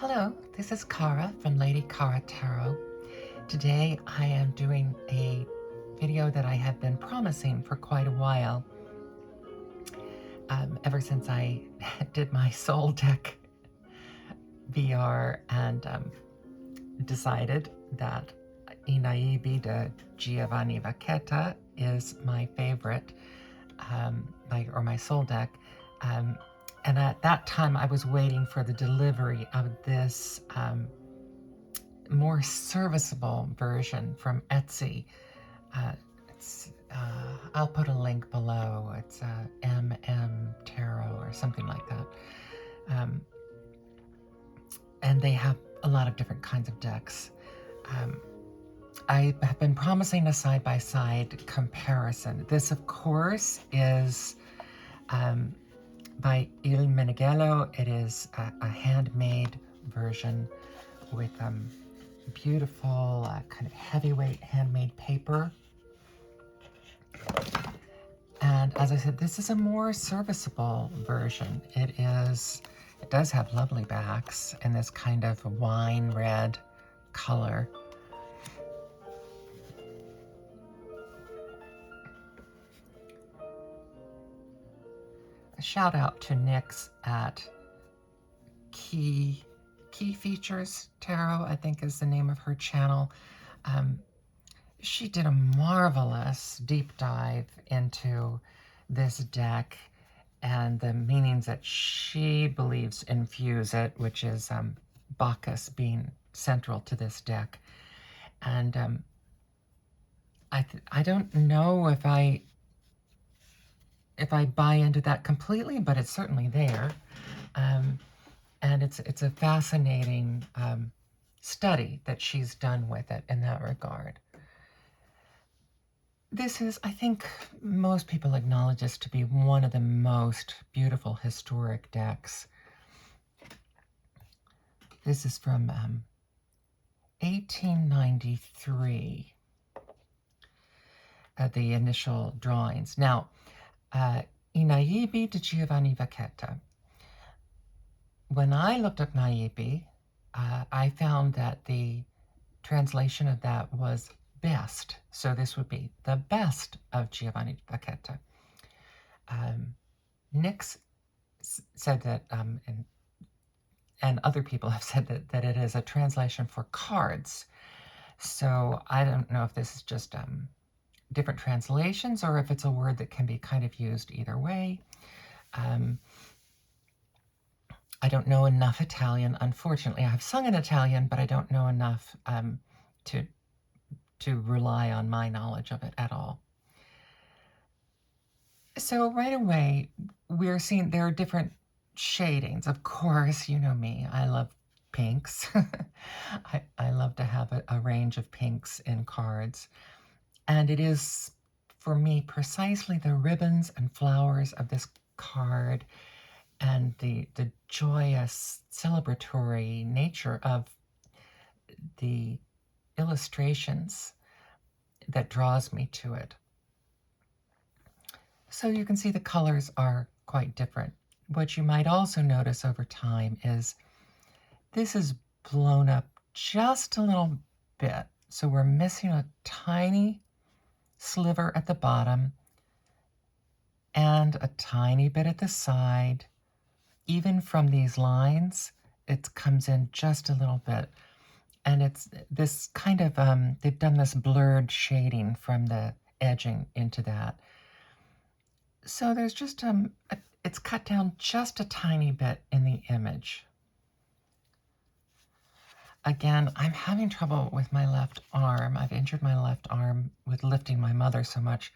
Hello, this is Cara from Lady Cara Tarot. Today I am doing a video that I have been promising for quite a while, ever since I did my soul deck VR and decided that I Naibi de Giovanni Vacchetta is my favorite, my soul deck. And at that time, I was waiting for the delivery of this more serviceable version from Etsy. I'll put a link below. It's MM Tarot or something like that. And they have a lot of different kinds of decks. I have been promising a side-by-side comparison. This, of course, is by Il Meneghello. It is a handmade version with beautiful kind of heavyweight handmade paper. And as I said, this is a more serviceable version. It does have lovely backs in this kind of wine red color. A shout out to Nyx at Key Features Tarot, I think is the name of her channel. She did a marvelous deep dive into this deck and the meanings that she believes infuse it, which is Bacchus being central to this deck. And I don't know if I buy into that completely, but it's certainly there. And it's a fascinating study that she's done with it in that regard. This is, I think most people acknowledge this to be one of the most beautiful historic decks. This is from 1893, the initial drawings. Now, I Naibi de Giovanni Vacchetta. When I looked up Naibi, I found that the translation of that was best. So this would be the best of Giovanni Vacchetta. Nyx said that, and other people have said that it is a translation for cards. So I don't know if this is just different translations or if it's a word that can be kind of used either way. I don't know enough Italian. Unfortunately, I've sung in Italian, but I don't know enough to rely on my knowledge of it at all. So right away, we're seeing there are different shadings. Of course, you know me, I love pinks. I love to have a range of pinks in cards. And it is, for me, precisely the ribbons and flowers of this card and the joyous, celebratory nature of the illustrations that draws me to it. So you can see the colors are quite different. What you might also notice over time is this is blown up just a little bit. So we're missing a tiny sliver at the bottom and a tiny bit at the side. Even from these lines, it comes in just a little bit. And it's this kind of, they've done this blurred shading from the edging into that. So there's just, it's cut down just a tiny bit in the image. Again, I'm having trouble with my left arm. I've injured my left arm with lifting my mother so much.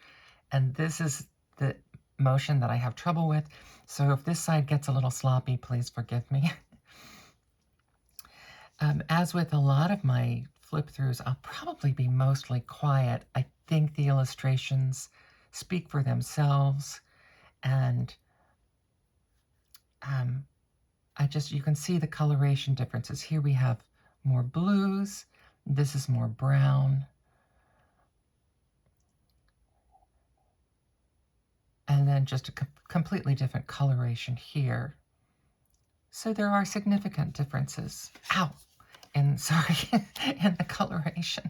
And this is the motion that I have trouble with. So if this side gets a little sloppy, please forgive me. As with a lot of my flip-throughs, I'll probably be mostly quiet. I think the illustrations speak for themselves, and you can see the coloration differences. Here we have more blues, this is more brown, and then just a completely different coloration here. So there are significant differences. Ow! In, sorry, in the coloration.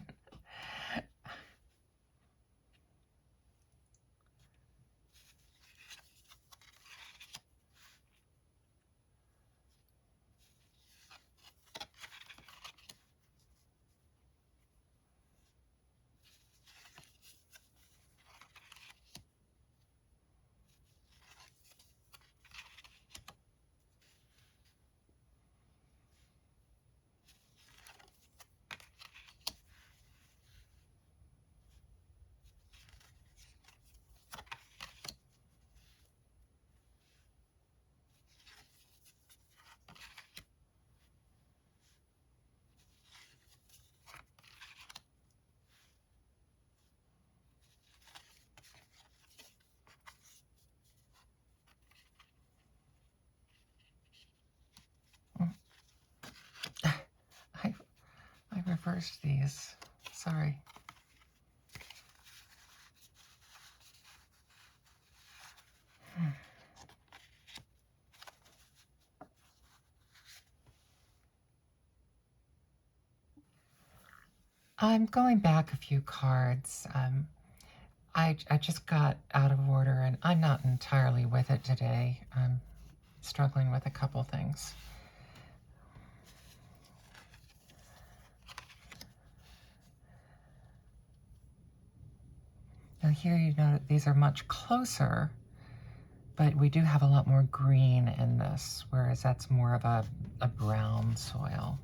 I, I reversed these. Sorry. I'm going back a few cards. I just got out of order and I'm not entirely with it today. I'm struggling with a couple things. Now here you know that these are much closer, but we do have a lot more green in this, whereas that's more of a brown soil.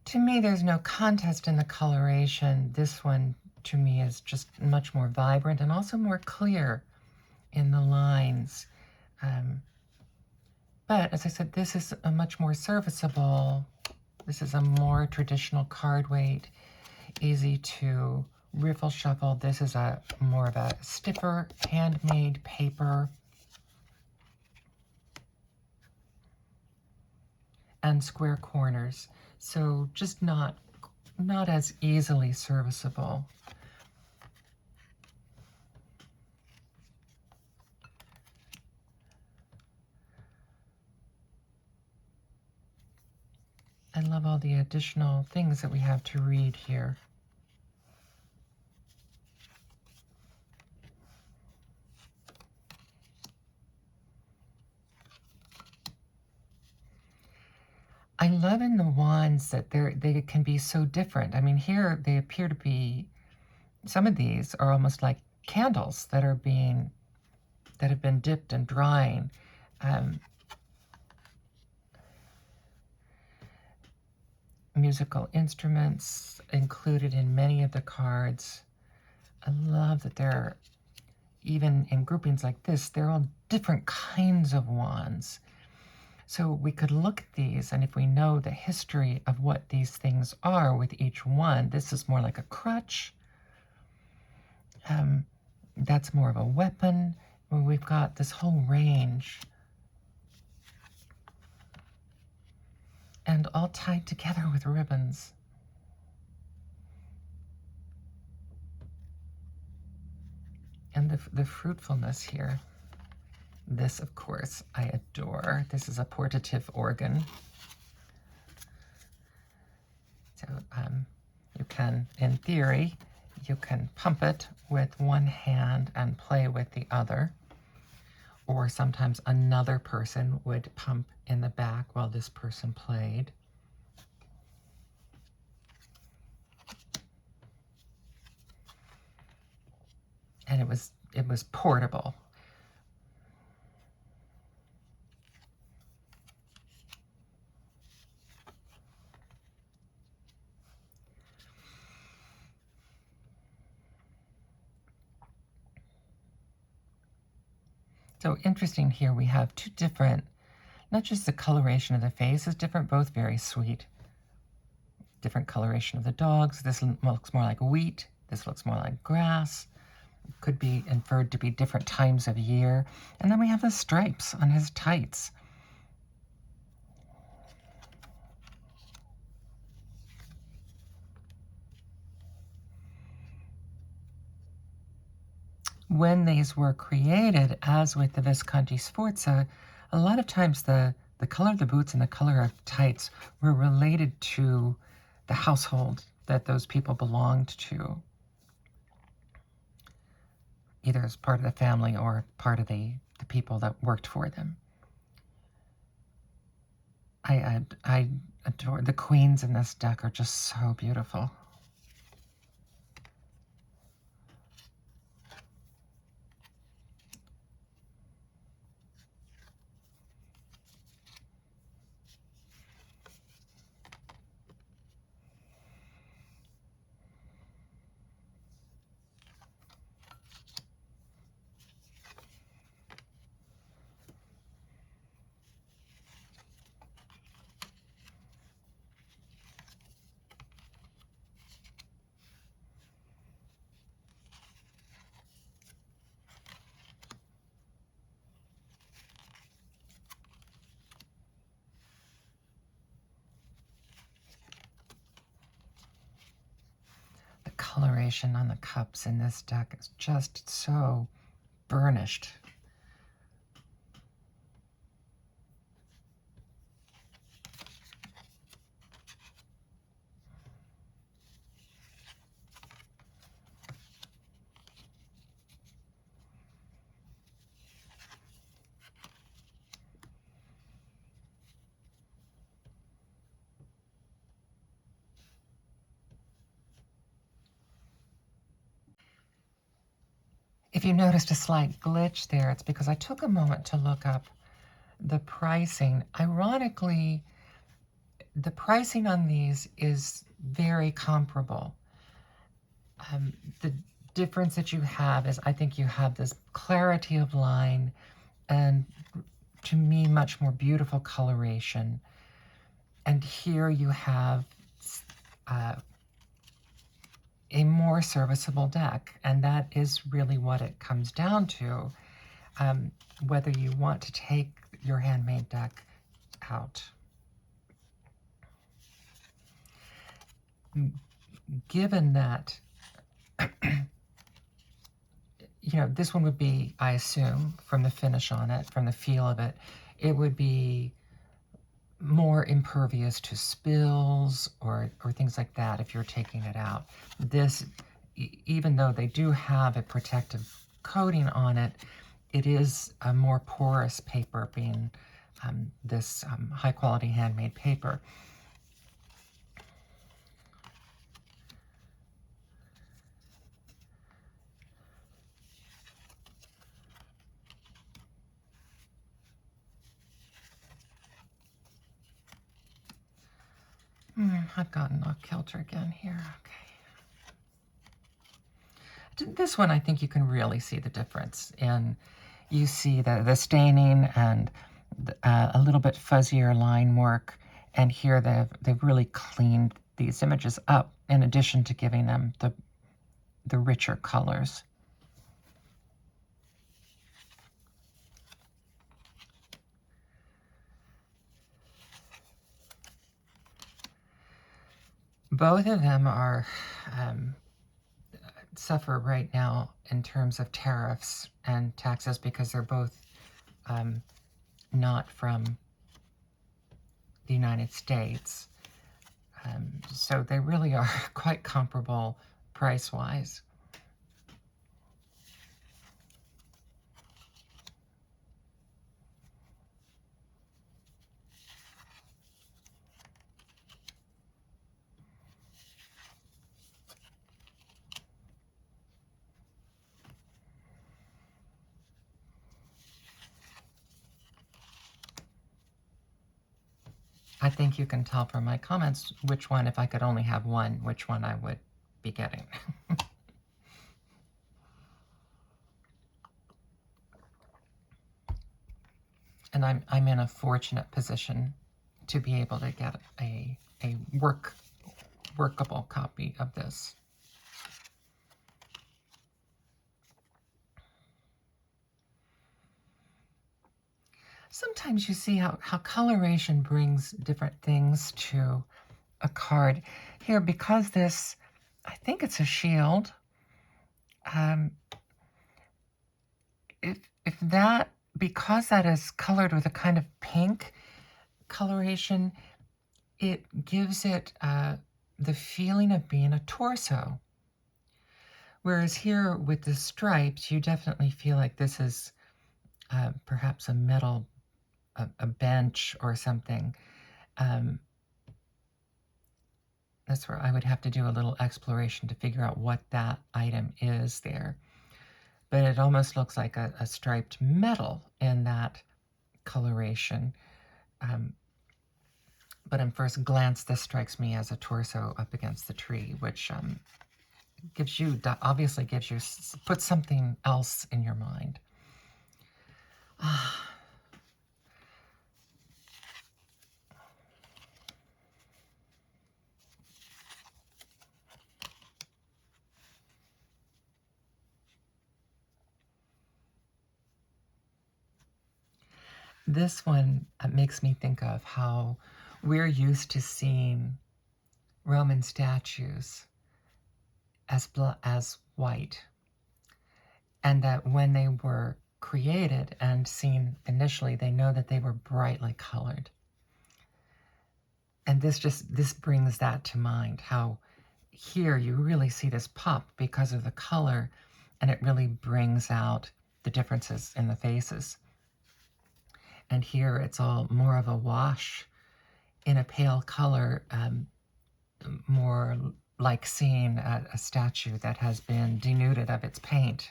To me, there's no contest in the coloration. This one, to me, is just much more vibrant and also more clear in the lines. But as I said, this is a much more serviceable. This is a more traditional card weight, easy to riffle shuffle. This is a more of a stiffer, handmade paper. And square corners, so just not as easily serviceable. I love all the additional things that we have to read here. I love in the wands that they can be so different. I mean, here they appear to be, some of these are almost like candles that have been dipped and drying. Musical instruments included in many of the cards. I love that they're, even in groupings like this, they're all different kinds of wands. So we could look at these, and if we know the history of what these things are with each one, this is more like a crutch. That's more of a weapon. We've got this whole range. And all tied together with ribbons. And the fruitfulness here. This, of course, I adore. This is a portative organ. So you can, in theory, you can pump it with one hand and play with the other. Or sometimes another person would pump in the back while this person played. And it was portable. So interesting here, we have two different, not just the coloration of the face is different, both very sweet. Different coloration of the dogs. This looks more like wheat. This looks more like grass. Could be inferred to be different times of year. And then we have the stripes on his tights. When these were created, as with the Visconti Sforza, a lot of times the color of the boots and the color of tights were related to the household that those people belonged to, either as part of the family or part of the people that worked for them. I adore the queens in this deck, are just so beautiful. Coloration on the cups in this deck is just so burnished. If you noticed a slight glitch there, it's because I took a moment to look up the pricing. Ironically, the pricing on these is very comparable. The difference that you have is I think you have this clarity of line and, to me, much more beautiful coloration. And here you have a more serviceable deck, and that is really what it comes down to, whether you want to take your handmade deck out. Given that, this one would be, I assume, from the finish on it, from the feel of it, it would be more impervious to spills or things like that if you're taking it out. This, even though they do have a protective coating on it, it is a more porous paper, being this high quality handmade paper. I've gotten off kilter again here. Okay. This one, I think you can really see the difference in, you see the staining and a little bit fuzzier line work. And here they've really cleaned these images up, in addition to giving them the richer colors. Both of them are suffer right now in terms of tariffs and taxes because they're both not from the United States. So they really are quite comparable price-wise. I think you can tell from my comments which one, if I could only have one, which one I would be getting. And I'm in a fortunate position to be able to get a workable copy of this. Sometimes you see how coloration brings different things to a card. Here, because this, I think it's a shield. If that, because that is colored with a kind of pink coloration, it gives it the feeling of being a torso. Whereas here with the stripes, you definitely feel like this is perhaps a metal, a bench or something. That's where I would have to do a little exploration to figure out what that item is there. But it almost looks like a striped metal in that coloration. But in first glance, this strikes me as a torso up against the tree, which gives you, obviously gives you, puts something else in your mind. This one makes me think of how we're used to seeing Roman statues as white, and that when they were created and seen initially, they know that they were brightly colored. And this brings that to mind, how here you really see this pop because of the color, and it really brings out the differences in the faces. And here it's all more of a wash in a pale color, more like seeing a statue that has been denuded of its paint.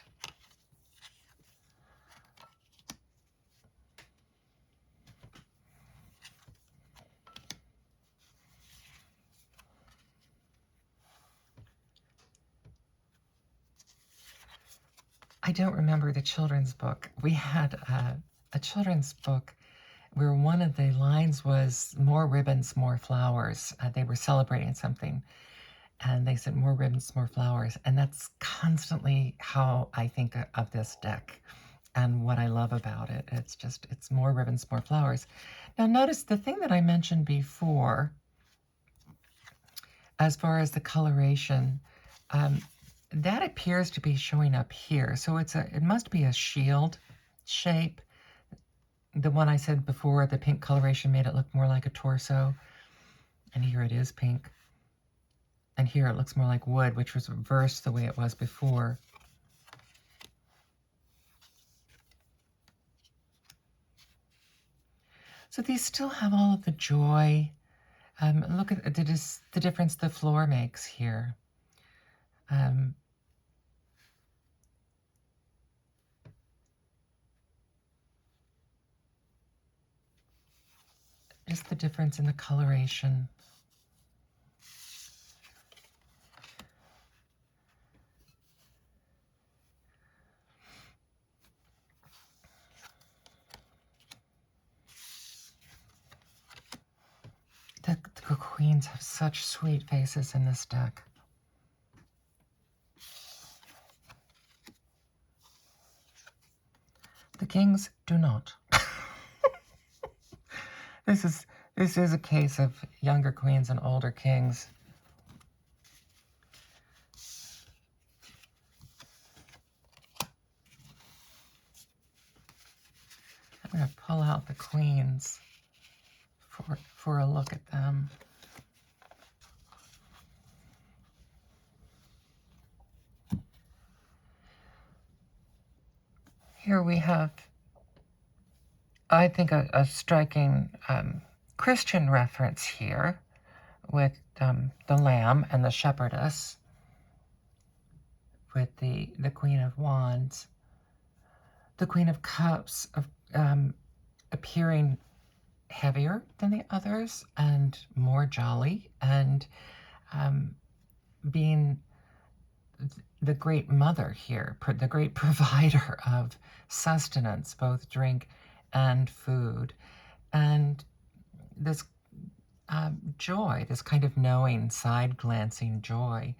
I don't remember the children's book. We had a children's book where one of the lines was more ribbons, more flowers. They were celebrating something, and they said more ribbons, more flowers. And that's constantly how I think of this deck and what I love about it. It's more ribbons, more flowers. Now notice the thing that I mentioned before, as far as the coloration, that appears to be showing up here. So it must be a shield shape. The one I said before, the pink coloration made it look more like a torso. And here it is pink. And here it looks more like wood, which was reversed the way it was before. So these still have all of the joy. Look at the difference the floor makes here. Just the difference in the coloration. The queens have such sweet faces in this deck. The kings do not. This is a case of younger queens and older kings. I'm going to pull out the queens for a look at them. Here we have, I think, a striking Christian reference here with the lamb and the shepherdess, with the Queen of Wands, the Queen of Cups appearing heavier than the others and more jolly, and being the great mother here, the great provider of sustenance, both drink and food. And this joy, this kind of knowing, side-glancing joy.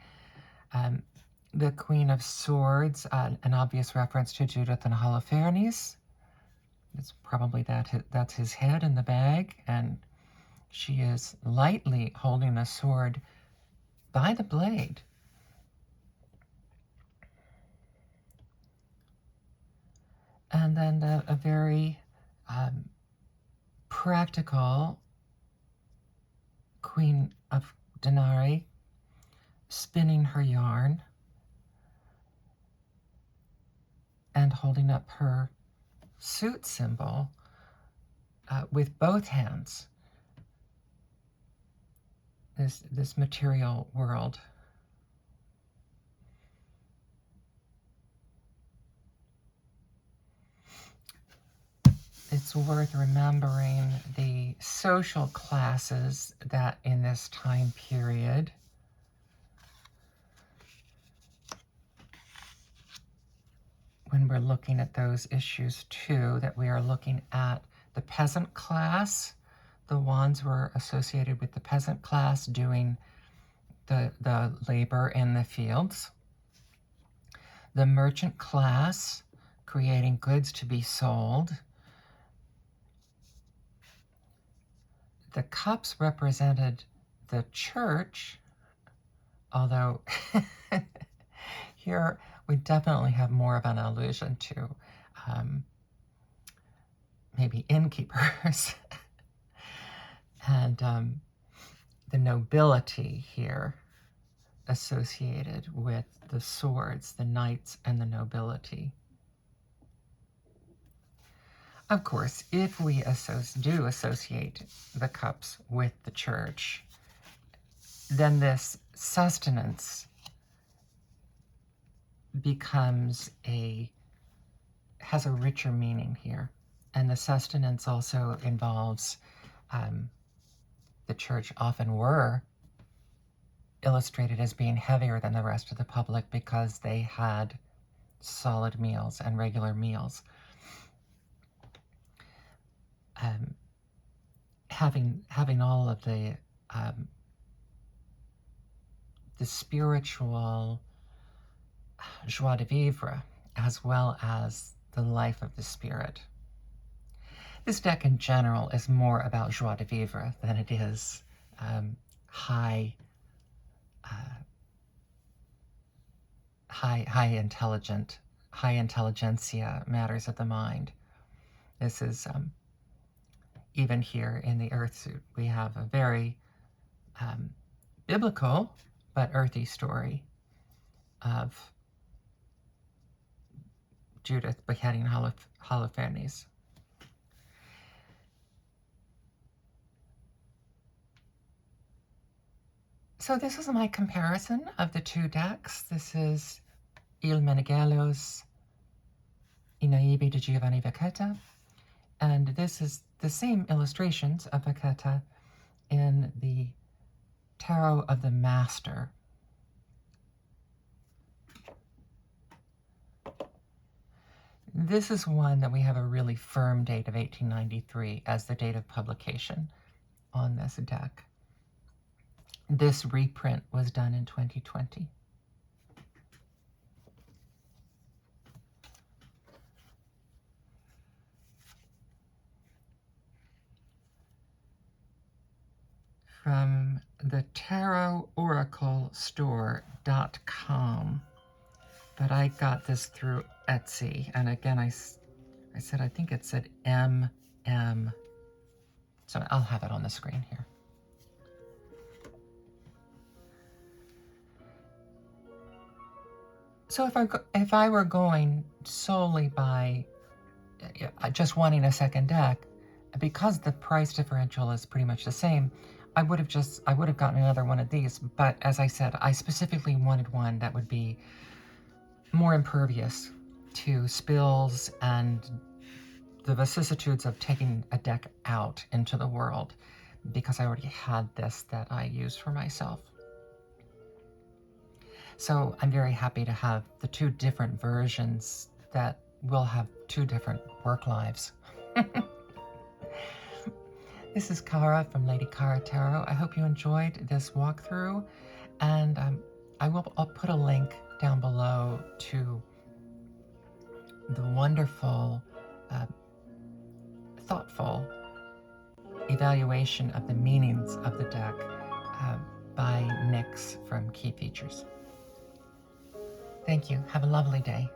The Queen of Swords, an obvious reference to Judith and Holofernes. It's probably that's his head in the bag, and she is lightly holding a sword by the blade. And then a very practical Queen of Denarii spinning her yarn and holding up her suit symbol with both hands. This material world. It's worth remembering the social classes that in this time period when we're looking at those issues too, that we are looking at the peasant class. The wands were associated with the peasant class doing the labor in the fields. The merchant class creating goods to be sold. The cups represented the church, although here we definitely have more of an allusion to maybe innkeepers and the nobility here associated with the swords, the knights and the nobility. Of course, if we do associate the cups with the church, then this sustenance has a richer meaning here. And the sustenance also involves, the church often were illustrated as being heavier than the rest of the public because they had solid meals and regular meals. Having all of the spiritual joie de vivre as well as the life of the spirit. This deck in general is more about joie de vivre than it is high intelligentsia matters of the mind. This is even here in the Earth suit, we have a very biblical but earthy story of Judith beheading Holofernes. So this is my comparison of the two decks. This is Il Meneghello's I Naibi di Giovanni Vacchetta, and this is the same illustrations of Vacchetta in the Tarot of the Master. This is one that we have a really firm date of 1893 as the date of publication on this deck. This reprint was done in 2020. From the tarotoraclestore.com, but I got this through Etsy, and again I think it said MM. So I'll have it on the screen here. So if I were going solely by just wanting a second deck, because the price differential is pretty much the same, I would have gotten another one of these. But as I said, I specifically wanted one that would be more impervious to spills and the vicissitudes of taking a deck out into the world, because I already had this that I used for myself. So I'm very happy to have the two different versions that will have two different work lives. This is Cara from Lady Cara Tarot. I hope you enjoyed this walkthrough, and I'll put a link down below to the wonderful, thoughtful evaluation of the meanings of the deck by Nix from Key Features. Thank you. Have a lovely day.